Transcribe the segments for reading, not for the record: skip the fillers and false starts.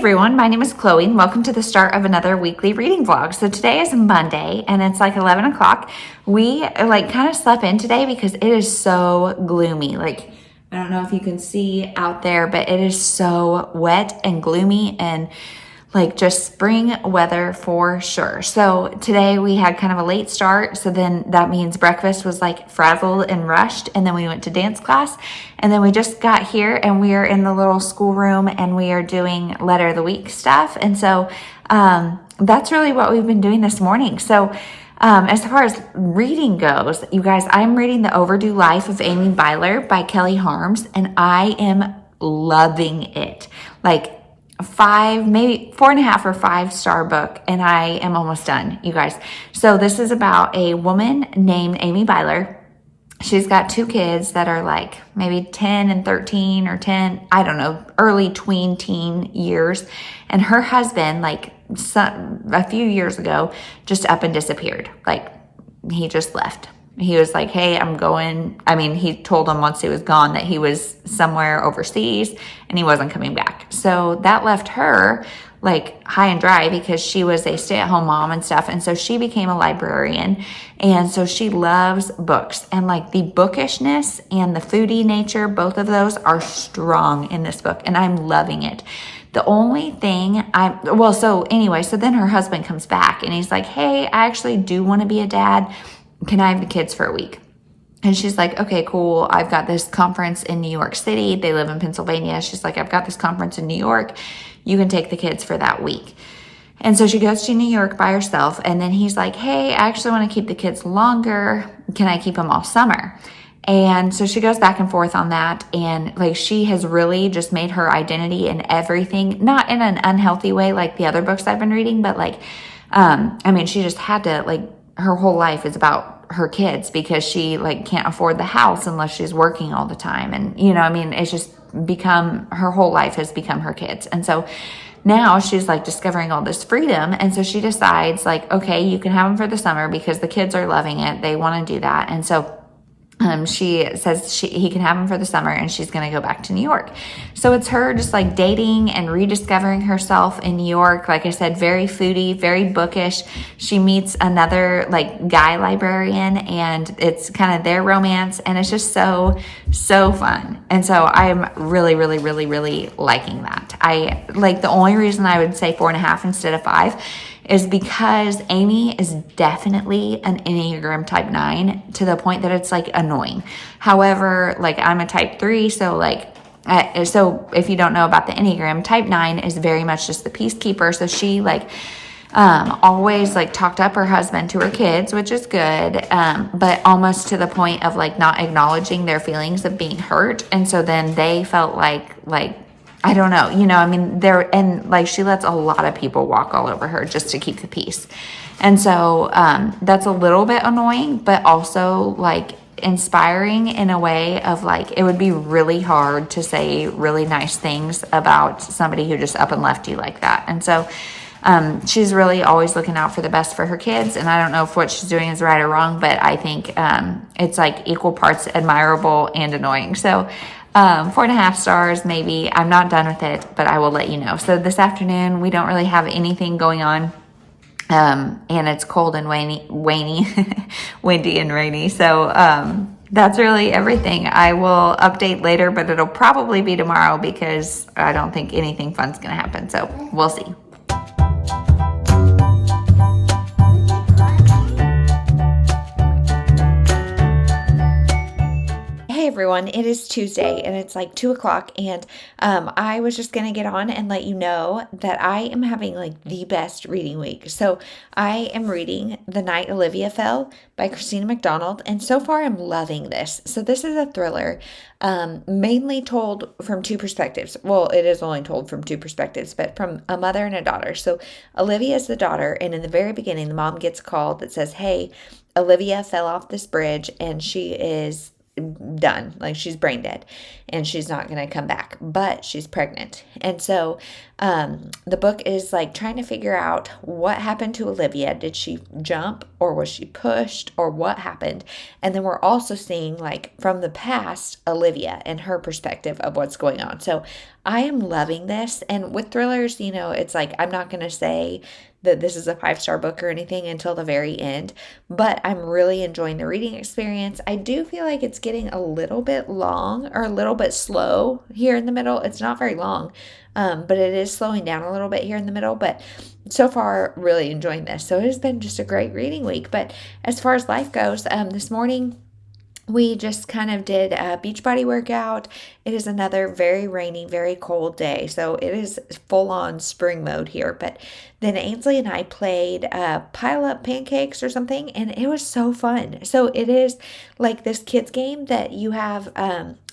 everyone, my name is Chloe and welcome to the start of another weekly reading vlog. So today is Monday and it's like 11 o'clock. We kind of slept in today because it is so gloomy. I don't know if you can see out there, but it is so wet and gloomy and just spring weather for sure. So today we had kind of a late start. So then that means breakfast was frazzled and rushed. And then we went to dance class. And then we just got here and we are in the little schoolroom and we are doing letter of the week stuff. And so that's really what we've been doing this morning. So as far as reading goes, you guys, I'm reading The Overdue Life of Amy Byler by Kelly Harms. And I am loving it. Maybe 4.5 or 5-star book, and I am almost done, you guys. So this is about a woman named Amy Byler. She's got 2 kids that are maybe 10 and 13 or 10, I don't know, early tween teen years. And her husband, a few years ago, just up and disappeared. He just left. He was like, hey, I'm going. He told them once he was gone that he was somewhere overseas and he wasn't coming back. So that left her high and dry because she was a stay-at-home mom and stuff. And so she became a librarian. And so she loves books and the bookishness and the foodie nature, both of those are strong in this book and I'm loving it. The only thing so then her husband comes back and he's like, hey, I actually do want to be a dad. Can I have the kids for a week? And she's like, okay, cool. I've got this conference in New York City. They live in Pennsylvania. She's like, I've got this conference in New York. You can take the kids for that week. And so she goes to New York by herself. And then he's like, hey, I actually want to keep the kids longer. Can I keep them all summer? And so she goes back and forth on that. And she has really just made her identity in everything, not in an unhealthy way like the other books I've been reading, but she just had to her whole life is about her kids because she can't afford the house unless she's working all the time. And, it's just her whole life has become her kids. And so now she's discovering all this freedom. And so she decides okay, you can have them for the summer because the kids are loving it. They want to do that. And so she says he can have him for the summer and she's going to go back to New York. So it's her just dating and rediscovering herself in New York. Like I said, very foodie, very bookish. She meets another guy librarian and it's kind of their romance and it's just so fun. And so I'm really, really, really, really liking that. The only reason I would say 4.5 instead of 5 is because Amy is definitely an Enneagram type 9 to the point that it's annoying. However, I'm a type 3, so so if you don't know about the Enneagram, type 9 is very much just the peacekeeper. So she always talked up her husband to her kids, which is good, but almost to the point of not acknowledging their feelings of being hurt. And so then they felt I don't know, she lets a lot of people walk all over her just to keep the peace. And so that's a little bit annoying, but also inspiring in a way of it would be really hard to say really nice things about somebody who just up and left you like that. And so she's really always looking out for the best for her kids. And I don't know if what she's doing is right or wrong, but I think it's equal parts admirable and annoying. So 4.5 stars, maybe. I'm not done with it, but I will let you know. So this afternoon, we don't really have anything going on. And it's cold and windy and rainy. So, that's really everything. I will update later, but it'll probably be tomorrow because I don't think anything fun's going to happen. So we'll see. Hey everyone, it is Tuesday and it's 2 o'clock and I was just going to get on and let you know that I am having the best reading week. So I am reading The Night Olivia Fell by Christina McDonald and so far I'm loving this. So this is a thriller mainly told from 2 perspectives. Well, it is only told from 2 perspectives, but from a mother and a daughter. So Olivia is the daughter and in the very beginning the mom gets a call that says, hey, Olivia fell off this bridge and she is done. She's brain dead and she's not going to come back, but she's pregnant. And so The book is like trying to figure out what happened to Olivia. Did she jump, or was she pushed, or what happened? And then we're also seeing like from the past Olivia and her perspective of what's going on. So I am loving this. And with thrillers, it's like I'm not going to say that this is a 5-star book or anything until the very end, but I'm really enjoying the reading experience. I do feel like it's getting a little bit long or a little bit slow here in the middle. It's not very long, but it is slowing down a little bit here in the middle. But so far, really enjoying this. So it has been just a great reading week. But as far as life goes, this morning, we just kind of did a beach body workout. It is another very rainy, very cold day. So it is full on spring mode here. But then Ainsley and I played pile up pancakes or something, and it was so fun. So it is like this kids game that you have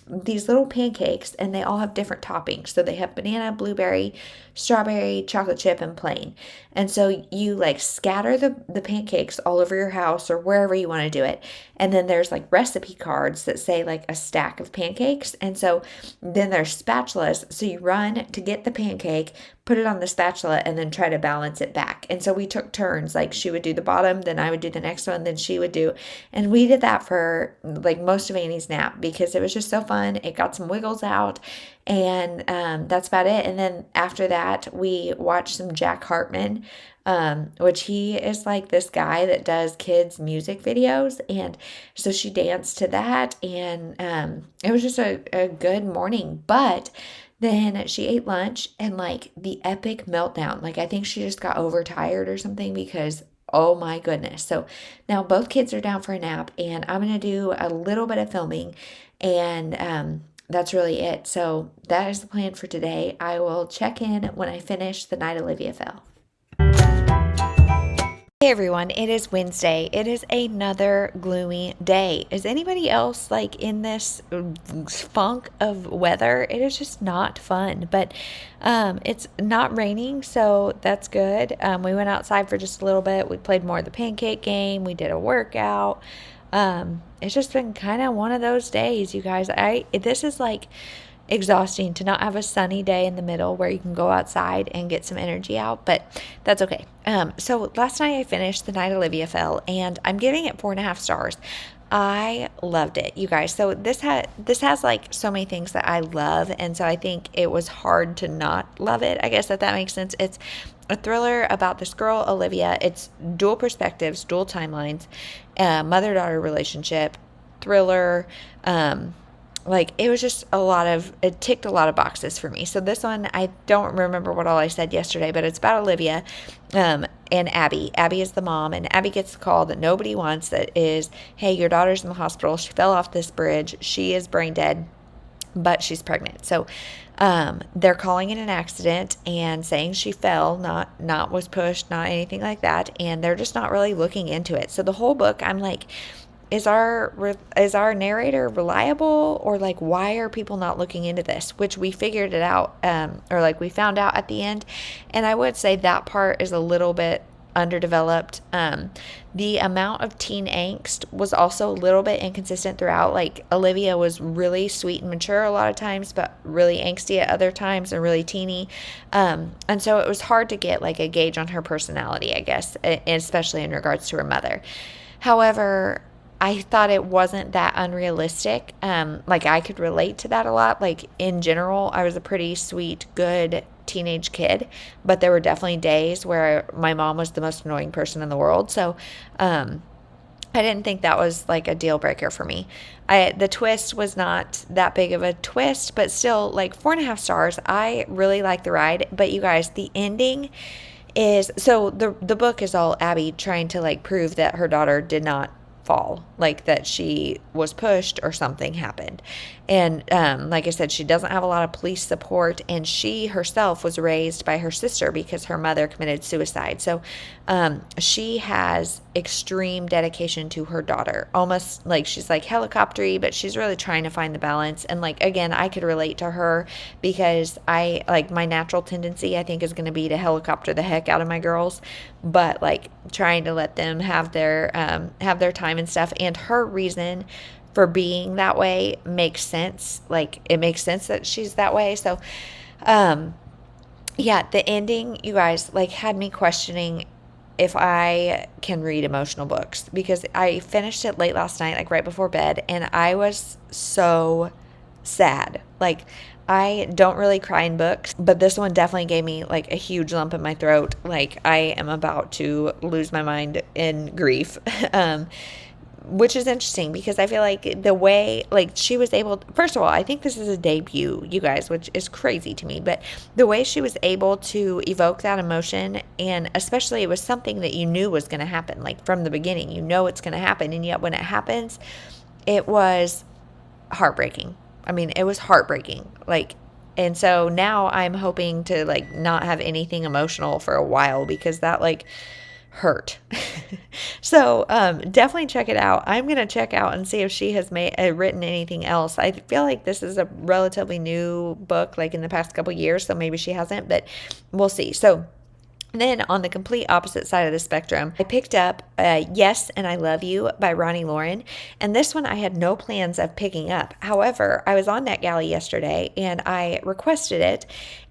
these little pancakes, and they all have different toppings. So they have banana, blueberry, strawberry, chocolate chip, and plain. And so you like scatter the pancakes all over your house or wherever you want to do it. And then there's like recipe cards that say like a stack of pancakes. And so then there's spatulas. So you run to get the pancake, put it on the spatula, and then try to balance it back. And so we took turns. Like she would do the bottom, then I would do the next one, then she would do. And we did that for like most of Annie's nap because it was just so fun. It got some wiggles out. And that's about it. And then after that, we watched some Jack Hartman, which he is like this guy that does kids' music videos. And so she danced to that. And it was just a good morning. But then she ate lunch, and like the epic meltdown. Like I think she just got overtired or something because oh my goodness. So now both kids are down for a nap, and I'm going to do a little bit of filming, and that's really it. So that is the plan for today. I will check in when I finish The Night Olivia Fell. Hey everyone, it is Wednesday. It is another gloomy day. Is anybody else like in this funk of weather? It is just not fun, but it's not raining, so that's good. We went outside for just a little bit. We played more of the pancake game. We did a workout. It's just been kind of one of those days, you guys. This is like exhausting to not have a sunny day in the middle where you can go outside and get some energy out, but that's okay. So last night I finished The Night Olivia Fell, and I'm giving it 4.5 stars. I loved it, you guys. So this has like so many things that I love, and so I think it was hard to not love it. I guess that makes sense. It's a thriller about this girl, Olivia. It's dual perspectives, dual timelines, mother-daughter relationship, thriller. Like it was just it ticked a lot of boxes for me. So this one, I don't remember what all I said yesterday, but it's about Olivia and Abby. Abby is the mom, and Abby gets the call that nobody wants, that is, hey, your daughter's in the hospital. She fell off this bridge. She is brain dead, but she's pregnant. So they're calling it an accident and saying she fell, not was pushed, not anything like that. And they're just not really looking into it. So the whole book, I'm like, is our narrator reliable, or like why are people not looking into this? Which we figured it out, or like we found out at the end. And I would say that part is a little bit underdeveloped. The amount of teen angst was also a little bit inconsistent throughout. Like Olivia was really sweet and mature a lot of times, but really angsty at other times and really teeny. And so it was hard to get like a gauge on her personality, I guess, especially in regards to her mother. However, I thought it wasn't that unrealistic. Like I could relate to that a lot. Like in general, I was a pretty sweet, good teenage kid, but there were definitely days where my mom was the most annoying person in the world. So, I didn't think that was like a deal breaker for me. The twist was not that big of a twist, but still like 4.5 stars. I really like the ride, but you guys, the ending is, so the book is all Abby trying to like prove that her daughter did not fall, like that she was pushed or something happened. And like I said, she doesn't have a lot of police support, and she herself was raised by her sister because her mother committed suicide. So she has extreme dedication to her daughter, almost like she's like helicoptery, but she's really trying to find the balance. And like, again, I could relate to her because I like my natural tendency, I think, is going to be to helicopter the heck out of my girls, but like trying to let them have their time and stuff. And her reason for being that way makes sense. Like it makes sense that she's that way. So yeah, the ending, you guys, like had me questioning if I can read emotional books, because I finished it late last night, like right before bed, and I was so sad. Like, I don't really cry in books, but this one definitely gave me like a huge lump in my throat. Like, I am about to lose my mind in grief. Which is interesting because I feel like the way, like, she was able, first of all, I think this is a debut, you guys, which is crazy to me, but the way she was able to evoke that emotion, and especially it was something that you knew was going to happen, like from the beginning, you know it's going to happen, and yet when it happens, it was heartbreaking. I mean, it was heartbreaking. Like, and so now I'm hoping to like not have anything emotional for a while, because that like hurt. So definitely check it out. I'm gonna check out and see if she has written anything else. I feel like this is a relatively new book, like in the past couple years, so maybe she hasn't, but we'll see. So then on the complete opposite side of the spectrum, I picked up Yes and I Love You by Loren. And this one I had no plans of picking up. However, I was on NetGalley yesterday and I requested it,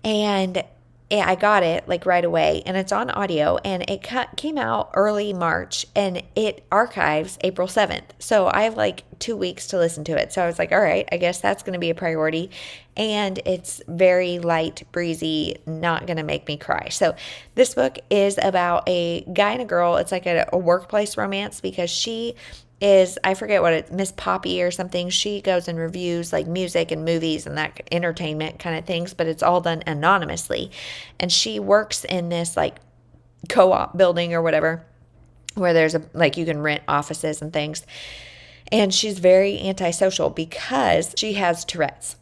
and I got it like right away, and it's on audio, and it came out early March, and it archives April 7th. So I have like 2 weeks to listen to it. So I was like, all right, I guess that's going to be a priority. And it's very light, breezy, not going to make me cry. So this book is about a guy and a girl. It's like a workplace romance, because she is, I forget what it's, Miss Poppy or something. She goes and reviews like music and movies and that entertainment kind of things, but it's all done anonymously. And she works in this like co-op building or whatever, where there's a, like, you can rent offices and things. And she's very antisocial because she has Tourette's.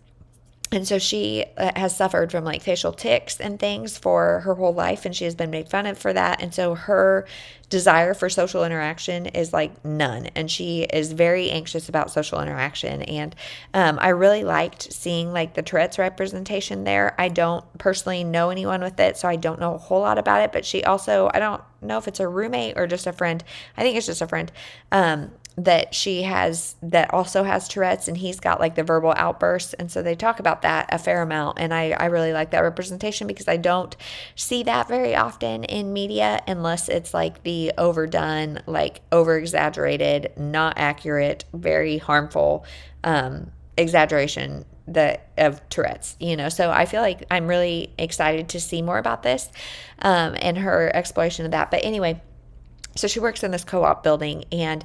And so she has suffered from like facial tics and things for her whole life, and she has been made fun of for that. And so her desire for social interaction is like none, and she is very anxious about social interaction. And I really liked seeing like the Tourette's representation there. I don't personally know anyone with it, so I don't know a whole lot about it, but she also, I don't know if it's a roommate or just a friend. I think it's just a friend that she has that also has Tourette's, and he's got like the verbal outbursts. And so they talk about that a fair amount. And I really like that representation, because I don't see that very often in media, unless it's like the overdone, like over exaggerated, not accurate, very harmful exaggeration of Tourette's, you know. So I feel like I'm really excited to see more about this and her exploration of that. But anyway, so she works in this co-op building, and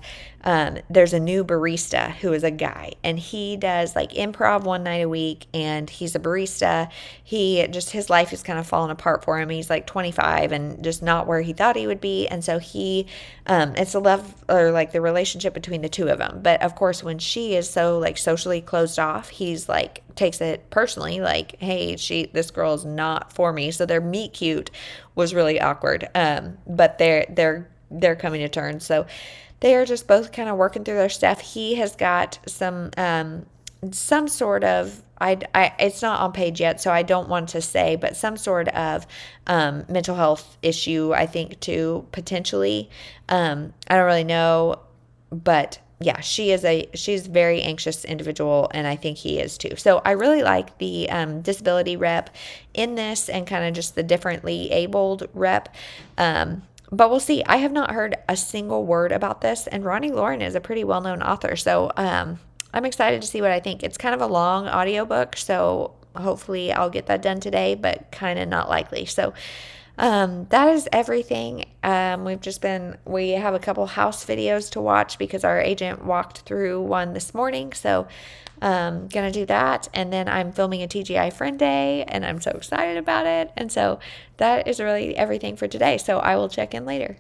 there's a new barista who is a guy, and he does like improv one night a week, and he's a barista. His life is kind of falling apart for him. He's like 25 and just not where he thought he would be. And so it's a love, or like the relationship between the two of them. But of course, when she is so like socially closed off, he's like takes it personally, like, hey, this girl is not for me. So their meet cute was really awkward. But they're coming to terms. So they are just both kind of working through their stuff. He has got some sort of, it's not on page yet, so I don't want to say, but some sort of mental health issue, I think, too, potentially. I don't really know, but yeah, she's a very anxious individual, and I think he is too. So I really like the disability rep in this, and kind of just the differently abled rep. But we'll see. I have not heard a single word about this, and Loren is a pretty well-known author, so I'm excited to see what I think. It's kind of a long audiobook, so hopefully I'll get that done today, but kind of not likely. So that is everything. We have a couple house videos to watch, because our agent walked through one this morning, so gonna do that. And then I'm filming a TGI Friend Day, and I'm so excited about it. And so that is really everything for today. So I will check in later.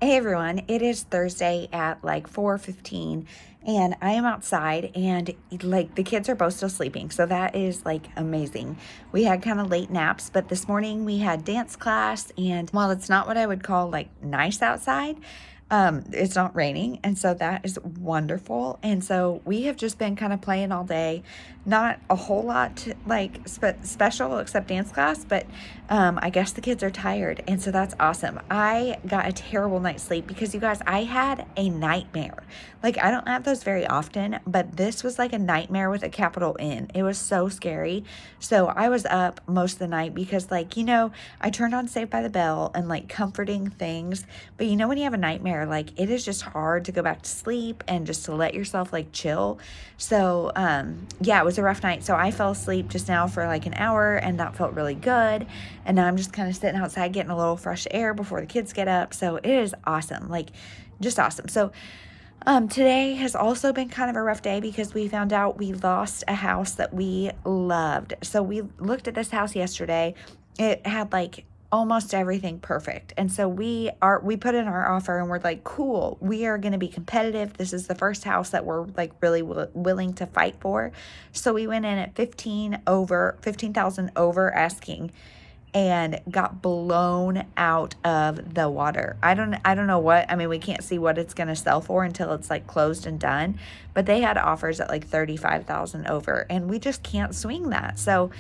Hey everyone, it is Thursday at like 4:15, and I am outside, and like the kids are both still sleeping, so that is like amazing. We had kind of late naps, but this morning we had dance class, and while it's not what I would call like nice outside, It's not raining, and so that is wonderful. And so we have just been kind of playing all day. Not a whole lot like special except dance class, but I guess the kids are tired, and so that's awesome. I got a terrible night's sleep because, you guys, I had a nightmare. Like, I don't have those very often, but this was like a nightmare with a capital N. It was so scary. So I was up most of the night because, like, I turned on Saved by the Bell and like comforting things. But when you have a nightmare, like, it is just hard to go back to sleep and just to let yourself like chill. So yeah, it was a rough night. So I fell asleep just now for like an hour, and that felt really good. And now I'm just kind of sitting outside getting a little fresh air before the kids get up. So it is awesome, like just awesome. So today has also been kind of a rough day because we found out we lost a house that we loved. So we looked at this house yesterday. It had like almost everything perfect. And so we put in our offer, and we're like, cool, we are going to be competitive. This is the first house that we're like really willing to fight for. So we went in at 15,000 over asking, and got blown out of the water. I don't know what, I mean, we can't see what it's going to sell for until it's like closed and done, but they had offers at like 35,000 over, and we just can't swing that. So,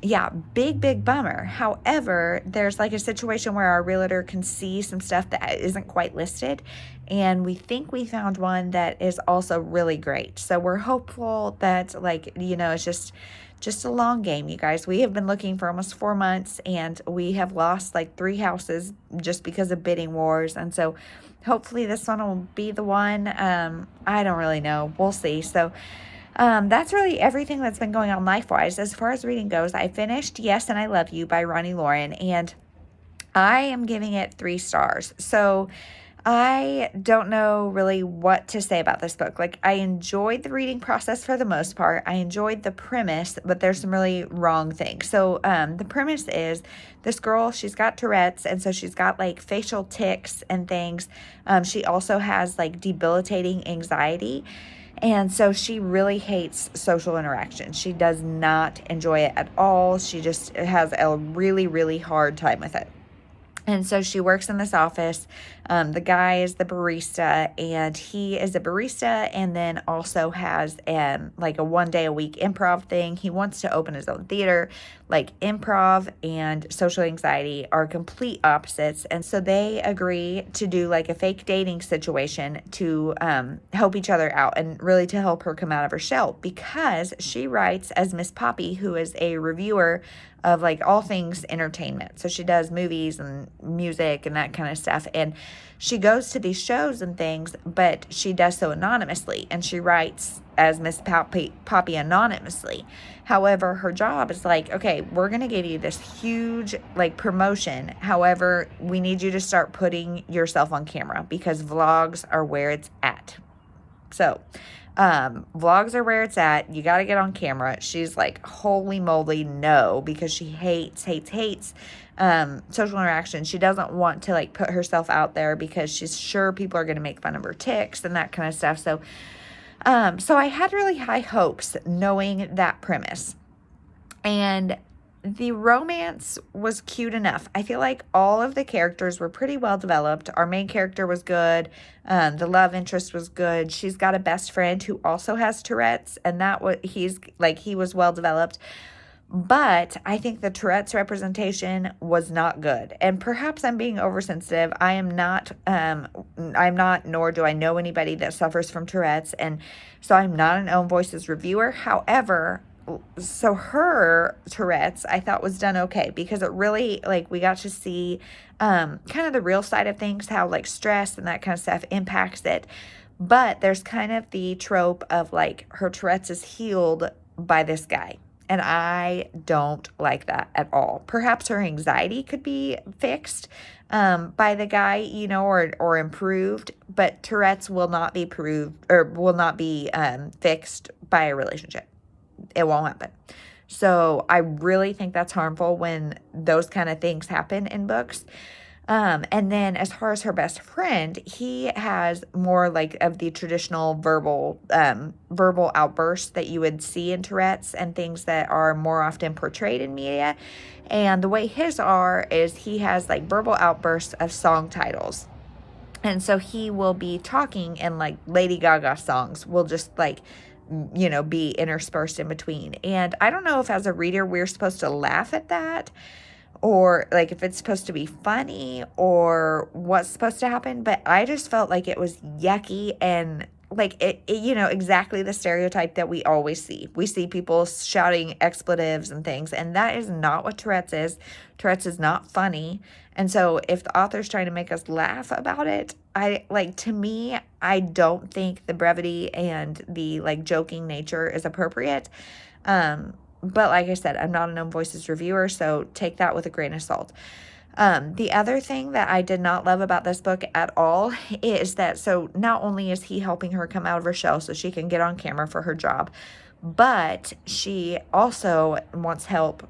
yeah, big bummer. However, there's like a situation where our realtor can see some stuff that isn't quite listed, and we think we found one that is also really great. So we're hopeful that, like, it's just a long game, you guys. We have been looking for almost 4 months, and we have lost like 3 houses just because of bidding wars. And so hopefully this one will be the one. I don't really know. We'll see. So that's really everything that's been going on life-wise. As far as reading goes, I finished Yes and I Love You by Roni Loren, and I am giving it 3 stars. So I don't know really what to say about this book. Like, I enjoyed the reading process for the most part. I enjoyed the premise, but there's some really wrong things. So the premise is this girl, she's got Tourette's, and so she's got like facial tics and things. She also has like debilitating anxiety. And so she really hates social interaction. She does not enjoy it at all. She just has a really hard time with it. And so she works in this office. The guy is the barista, and he is a barista and then also has like a 1 day a week improv thing. He wants to open his own theater. Like, improv and social anxiety are complete opposites. And so they agree to do like a fake dating situation to help each other out and really to help her come out of her shell, because she writes as Miss Poppy, who is a reviewer of like all things entertainment. So she does movies and music and that kind of stuff. And she goes to these shows and things, but she does so anonymously, and she writes as Miss Poppy anonymously. However, her job is like, okay, we're going to give you this huge like promotion. However, we need you to start putting yourself on camera because vlogs are where it's at. So, vlogs are where it's at. You got to get on camera. She's like, holy moly, no, because she hates social interaction. She doesn't want to like put herself out there because she's sure people are going to make fun of her tics and that kind of stuff. So I had really high hopes knowing that premise, and the romance was cute enough. I feel like all of the characters were pretty well developed. Our main character was good. The love interest was good. She's got a best friend who also has Tourette's, and he was well developed. But I think the Tourette's representation was not good. And perhaps I'm being oversensitive. I'm not, nor do I know anybody that suffers from Tourette's. And so I'm not an Own Voices reviewer. However, so her Tourette's I thought was done okay, because it really, like, we got to see kind of the real side of things, how like stress and that kind of stuff impacts it. But there's kind of the trope of like her Tourette's is healed by this guy. And I don't like that at all. Perhaps her anxiety could be fixed by the guy, or improved, but Tourette's will not be fixed by a relationship. It won't happen. So I really think that's harmful when those kind of things happen in books. And then as far as her best friend, he has more like of the traditional verbal outbursts that you would see in Tourette's and things that are more often portrayed in media. And the way his are is he has like verbal outbursts of song titles. And so he will be talking, and like Lady Gaga songs will just like, be interspersed in between. And I don't know if as a reader we're supposed to laugh at that, or like if it's supposed to be funny or what's supposed to happen, but I just felt like it was yucky and like it exactly the stereotype that we always see. We see people shouting expletives and things, and that is not what Tourette's is. Tourette's is not funny. And so if the author's trying to make us laugh about it, to me, I don't think the brevity and the like joking nature is appropriate. But like I said, I'm not a Known Voices reviewer, so take that with a grain of salt. The other thing that I did not love about this book at all is that, so not only is he helping her come out of her shell so she can get on camera for her job, but she also wants help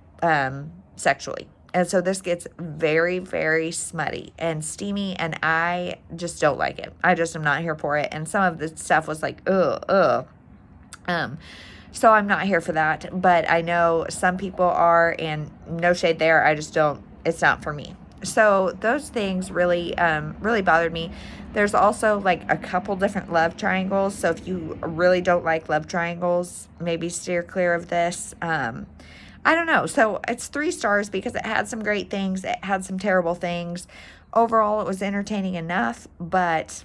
sexually. And so this gets very, very smutty and steamy, and I just don't like it. I just am not here for it. And some of the stuff was like, ugh. So I'm not here for that, but I know some people are, and no shade there. I just don't, it's not for me. So those things really, really bothered me. There's also like a couple different love triangles. So if you really don't like love triangles, maybe steer clear of this. I don't know. So it's 3 stars because it had some great things. It had some terrible things. Overall, it was entertaining enough, but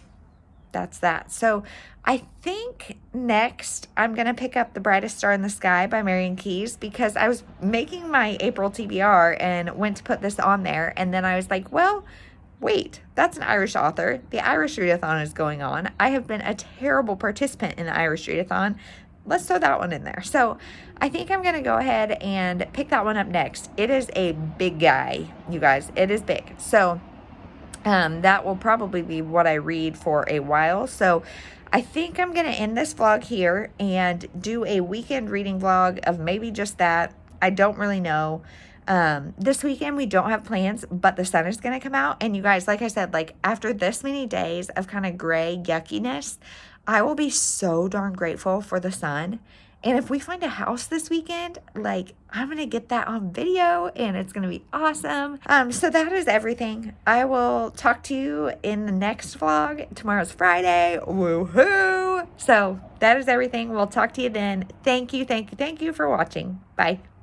that's that. So I think next I'm going to pick up The Brightest Star in the Sky by Marian Keyes, because I was making my April TBR and went to put this on there. And then I was like, well, wait, that's an Irish author. The Irish Readathon is going on. I have been a terrible participant in the Irish Readathon. Let's throw that one in there. So I think I'm going to go ahead and pick that one up next. It is a big guy, you guys. It is big. So that will probably be what I read for a while. So I think I'm going to end this vlog here and do a weekend reading vlog of maybe just that. I don't really know. This weekend we don't have plans, but the sun is going to come out. And you guys, like I said, like after this many days of kind of gray yuckiness, I will be so darn grateful for the sun. And if we find a house this weekend, like I'm going to get that on video and it's going to be awesome. So that is everything. I will talk to you in the next vlog. Tomorrow's Friday. Woohoo! So that is everything. We'll talk to you then. Thank you for watching. Bye.